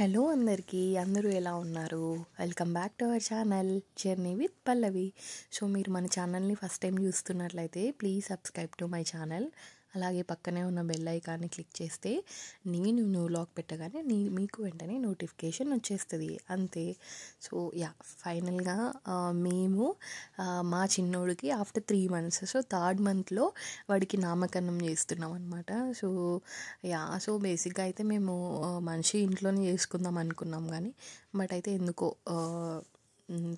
Hello అందరికీ అందరూ ఎలా ఉన్నారు? Welcome back to our channel journey with Pallavi. So మీరు మన ఛానల్ని ఫస్ట్ టైం చూస్తున్నట్లయితే please subscribe to my channel. అలాగే పక్కనే ఉన్న బెల్ ఐకాన్ని క్లిక్ చేస్తే నేను న్యూ వ్లాగ్ పెట్టగానే మీకు వెంటనే నోటిఫికేషన్ వచ్చేస్తుంది అంతే. సో ఫైనల్గా మేము మా చిన్నోడికి ఆఫ్టర్ 3 months, సో 3rd monthలో వాడికి నామకరణం చేస్తున్నాం అనమాట. సో బేసిక్గా అయితే మేము మనిషి ఇంట్లోనే చేసుకుందాం అనుకున్నాం, కానీ బట్ అయితే ఎందుకో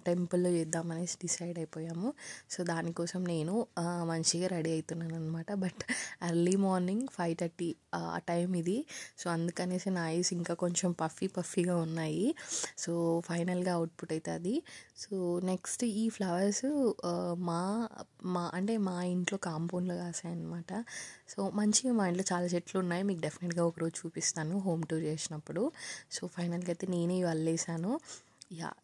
టెంపుల్లో చేద్దామనేసి డిసైడ్ అయిపోయాము. సో దానికోసం నేను మంచిగా రెడీ అవుతున్నాను అనమాట. బట్ ఎర్లీ మార్నింగ్ 5:30 ఆ టైం ఇది. సో అందుకనేసి నా ఐస్ ఇంకా కొంచెం పఫీగా ఉన్నాయి. సో ఫైనల్గా అవుట్పుట్ అవుతుంది. సో నెక్స్ట్ ఈ ఫ్లవర్స్ మా ఇంట్లో కాంపౌండ్లో కాసాయి అనమాట. సో మంచిగా మా ఇంట్లో చాలా చెట్లు ఉన్నాయి, మీకు డెఫినెట్గా ఒకరోజు చూపిస్తాను హోమ్ టూర్ చేసినప్పుడు. సో ఫైనల్గా అయితే నేనే వల్లేసాను.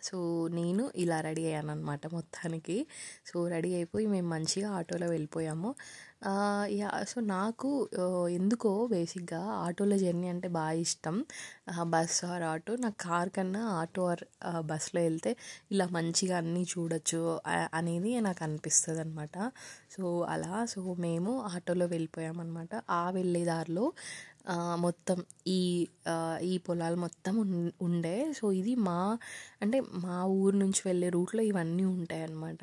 సో నేను ఇలా రెడీ అయ్యాను అనమాట మొత్తానికి. సో రెడీ అయిపోయి మేము మంచిగా ఆటోలో వెళ్ళిపోయాము. సో నాకు ఎందుకో బేసిక్గా ఆటోలో జర్నీ అంటే బాగా ఇష్టం. బస్ ఆర్ ఆటో, నాకు కార్ కన్నా ఆటో ఆర్ బస్లో వెళ్తే ఇలా మంచిగా అన్నీ చూడొచ్చు అనేది నాకు అనిపిస్తుంది అనమాట. సో మేము ఆటోలో వెళ్ళిపోయామన్నమాట. ఆ వెళ్ళే దారిలో మొత్తం ఈ పొలాలు మొత్తం ఉండే. సో ఇది మా ఊరు నుంచి వెళ్ళే రూట్లో ఇవన్నీ ఉంటాయి అన్నమాట.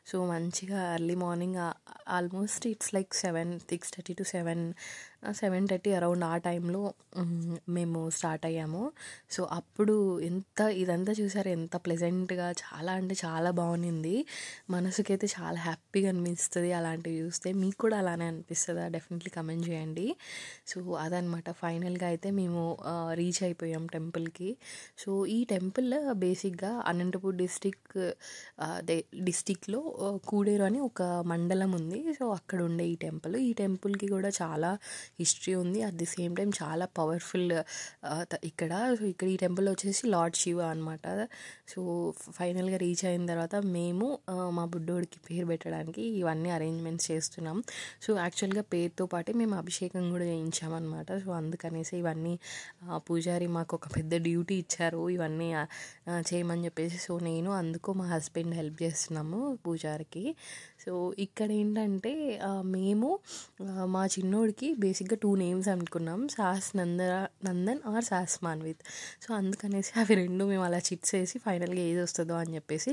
సో మంచిగా early morning almost it's like 6:30 to 7:30 around ఆ టైంలో మేము స్టార్ట్ అయ్యాము. సో అప్పుడు ఇదంతా చూసారు, ఎంత ప్లెజెంట్గా, చాలా అంటే చాలా బాగుంది. మనసుకైతే చాలా హ్యాపీగా అనిపిస్తుంది అలాంటివి చూస్తే. మీకు కూడా అలానే అనిపిస్తుందా? డెఫినెట్లీ కమెంట్ చేయండి. సో అదనమాట, ఫైనల్గా అయితే మేము రీచ్ అయిపోయాం టెంపుల్కి. సో ఈ టెంపుల్ బేసిక్గా అనంతపూర్ డిస్టిక్లో కూడేరు అని ఒక మండలం ఉంది. సో అక్కడ ఉండే ఈ టెంపుల్కి కూడా చాలా హిస్టరీ ఉంది. అట్ ది సేమ్ టైం చాలా పవర్ఫుల్ ఇక్కడ. సో ఇక్కడ ఈ టెంపుల్ వచ్చేసి లార్డ్ శివ అనమాట. సో ఫైనల్గా రీచ్ అయిన తర్వాత మేము మా బుడ్డోడికి పేరు పెట్టడానికి ఇవన్నీ అరేంజ్మెంట్స్ చేస్తున్నాం. సో యాక్చువల్గా పేరుతో పాటే మేము అభిషేకం కూడా చేయించామన్నమాట. సో అందుకనేసి ఇవన్నీ పూజారి మాకు ఒక పెద్ద డ్యూటీ ఇచ్చారు ఇవన్నీ చేయమని చెప్పేసి. సో నేను అందుకు మా హస్బెండ్ హెల్ప్ చేస్తున్నాము పూజారికి. సో ఇక్కడ ఏంటంటే మేము మా చిన్నోడికి బేసిక్గా 2 names అనుకున్నాం, సాహస్ నందన్ ఆర్ సాహస్ మాన్విత్. సో అందుకనేసి అవి రెండు మేము అలా చిట్స్ వేసి ఫైనల్గా ఏది వస్తుందో అని చెప్పేసి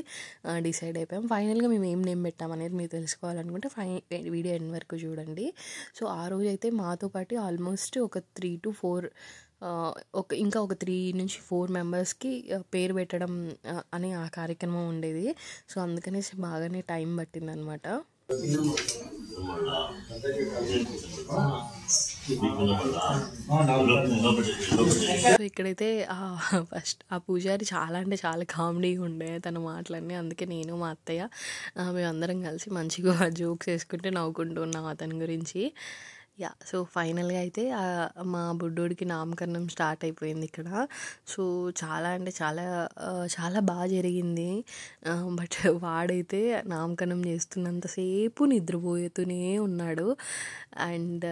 డిసైడ్ అయిపోయాం. ఫైనల్గా మేము ఏం నేమ్ పెట్టామనేది మీరు తెలుసుకోవాలనుకుంటే వీడియో ఎండ్ వరకు చూడండి. సో ఆ రోజు అయితే మాతో పాటు ఆల్మోస్ట్ ఒక 3 to 4 ఇంకా ఒక 3 నుంచి 4 మెంబర్స్కి పేరు పెట్టడం అనే ఆ కార్యక్రమం ఉండేది. సో అందుకనేసి బాగానే టైం పట్టిందనమాట. సో ఇక్కడైతే ఫస్ట్ ఆ పూజారి చాలా అంటే చాలా కామెడీగా ఉండే తన మాటలన్నీ. అందుకే నేను మా అత్తయ్య మేమందరం కలిసి మంచిగా జోక్స్ వేసుకుంటే నవ్వుకుంటూ ఉన్నాం అతని గురించి. సో ఫైనల్గా అయితే మా బుడ్డోడికి నామకరణం స్టార్ట్ అయిపోయింది ఇక్కడ. సో చాలా అంటే చాలా బాగా జరిగింది. బట్ వాడైతే నామకరణం చేస్తున్నంతసేపు నిద్రపోతూనే ఉన్నాడు. అండ్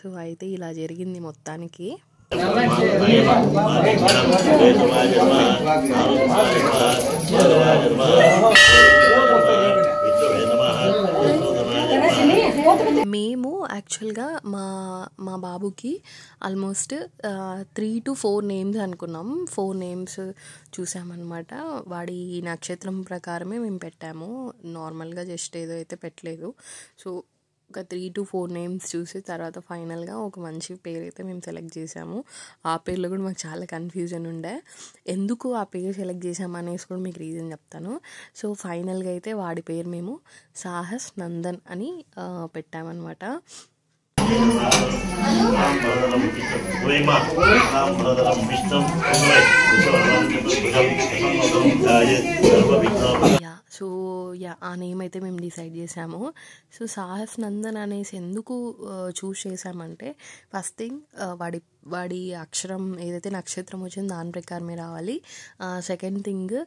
సో అయితే ఇలా జరిగింది మొత్తానికి. మేము యాక్చువల్గా మా బాబుకి ఆల్మోస్ట్ 3 to 4 names అనుకున్నాం. 4 names చూసామన్నమాట. వాడి నక్షత్రం ప్రకారమే మేము పెట్టాము, నార్మల్గా జస్ట్ ఏదో అయితే పెట్టలేదు. సో ఒక 3 to 4 names చూసి తర్వాత ఫైనల్గా ఒక మంచి పేరు అయితే మేము సెలెక్ట్ చేసాము. ఆ పేర్లో కూడా మాకు చాలా కన్ఫ్యూజన్ ఉండే, ఎందుకు ఆ పేరు సెలెక్ట్ చేసాము అనేసి కూడా మీకు రీజన్ చెప్తాను. సో ఫైనల్గా అయితే వాడి పేరు మేము సాహస్ నందన్ అని పెట్టామన్నమాట. సో ఆ నేమ్ అయితే మేము డిసైడ్ చేసాము. సో సాహస్ నందన్ అనేసి ఎందుకు చూస్ చేసామంటే, ఫస్ట్ థింగ్ వాడి అక్షరం ఏదైతే నక్షత్రం వచ్చిందో దాని ప్రకారమే రావాలి. సెకండ్ థింగ్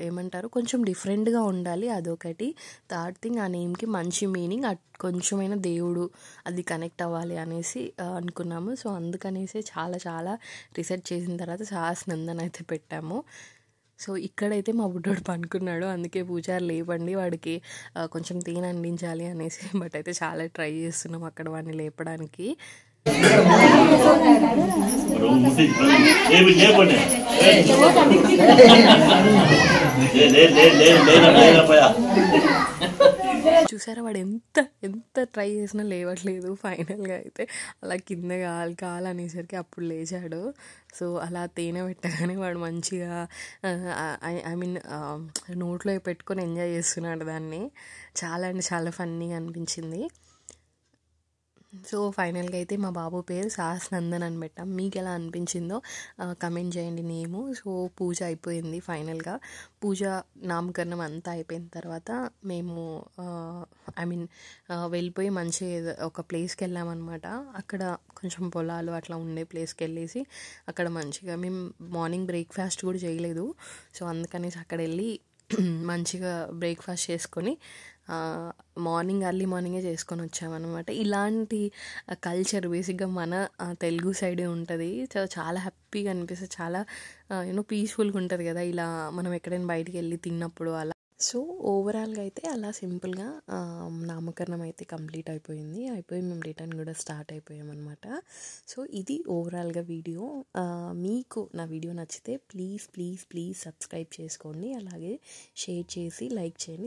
ఏమంటారు, కొంచెం డిఫరెంట్గా ఉండాలి, అదొకటి. థర్డ్ థింగ్, ఆ నేమ్కి మంచి మీనింగ్, కొంచెమైనా దేవుడు అది కనెక్ట్ అవ్వాలి అనేసి అనుకున్నాము. సో అందుకనేసి చాలా చాలా రీసెర్చ్ చేసిన తర్వాత సాహస్ నందన్ అయితే పెట్టాము. సో ఇక్కడైతే మా బుడ్డోడు పనుకున్నాడు, అందుకే పూజారి లేపండి వాడికి కొంచెం తేనె అందించాలి అనేసి. బట్ అయితే చాలా ట్రై చేస్తున్నాం అక్కడ వాడిని లేపడానికి. చూసారా వాడు ఎంత ఎంత ట్రై చేసినా లేవట్లేదు. ఫైనల్గా అయితే అలా కింద కాలనేసరికి అప్పుడు లేచాడు. సో అలా తేనె పెట్టగానే వాడు మంచిగా ఐ మీన్ నోట్లో పెట్టుకొని ఎంజాయ్ చేస్తున్నాడు దాన్ని. చాలా అంటే చాలా ఫన్నీగా అనిపించింది. సో ఫైనల్గా అయితే మా బాబు పేరు సాహస్ నందన్ అని పెట్టాం. మీకు ఎలా అనిపించిందో కమెంట్ చేయండి నేము. సో పూజ అయిపోయింది. ఫైనల్గా పూజ నామకరణం అంతా అయిపోయిన తర్వాత మేము వెళ్ళిపోయి మంచిగా ఒక ప్లేస్కి వెళ్ళామన్నమాట. అక్కడ కొంచెం పొలాలు అట్లా ఉండే ప్లేస్కి వెళ్ళేసి అక్కడ మంచిగా మేము మార్నింగ్ బ్రేక్ఫాస్ట్ కూడా చేయలేదు. సో అందుకనేసి అక్కడ వెళ్ళి మంచిగా బ్రేక్ఫాస్ట్ చేసుకొని మార్నింగ్ ఎర్లీ మార్నింగే చేసుకొని వచ్చామన్నమాట. ఇలాంటి కల్చర్ బేసిక్గా మన తెలుగు సైడే ఉంటుంది. సో చాలా హ్యాపీగా అనిపిస్తుంది, చాలా పీస్ఫుల్గా ఉంటుంది కదా ఇలా మనం ఎక్కడైనా బయటికి వెళ్ళి తిన్నప్పుడు అలా. సో ఓవరాల్గా అయితే అలా సింపుల్గా నామకరణం అయితే కంప్లీట్ అయిపోయి మేము రిటర్న్ కూడా స్టార్ట్ అయిపోయామన్నమాట. సో ఇది ఓవరాల్గా వీడియో. మీకు నా వీడియో నచ్చితే ప్లీజ్ సబ్స్క్రైబ్ చేసుకోండి, అలాగే షేర్ చేసి లైక్ చేయండి.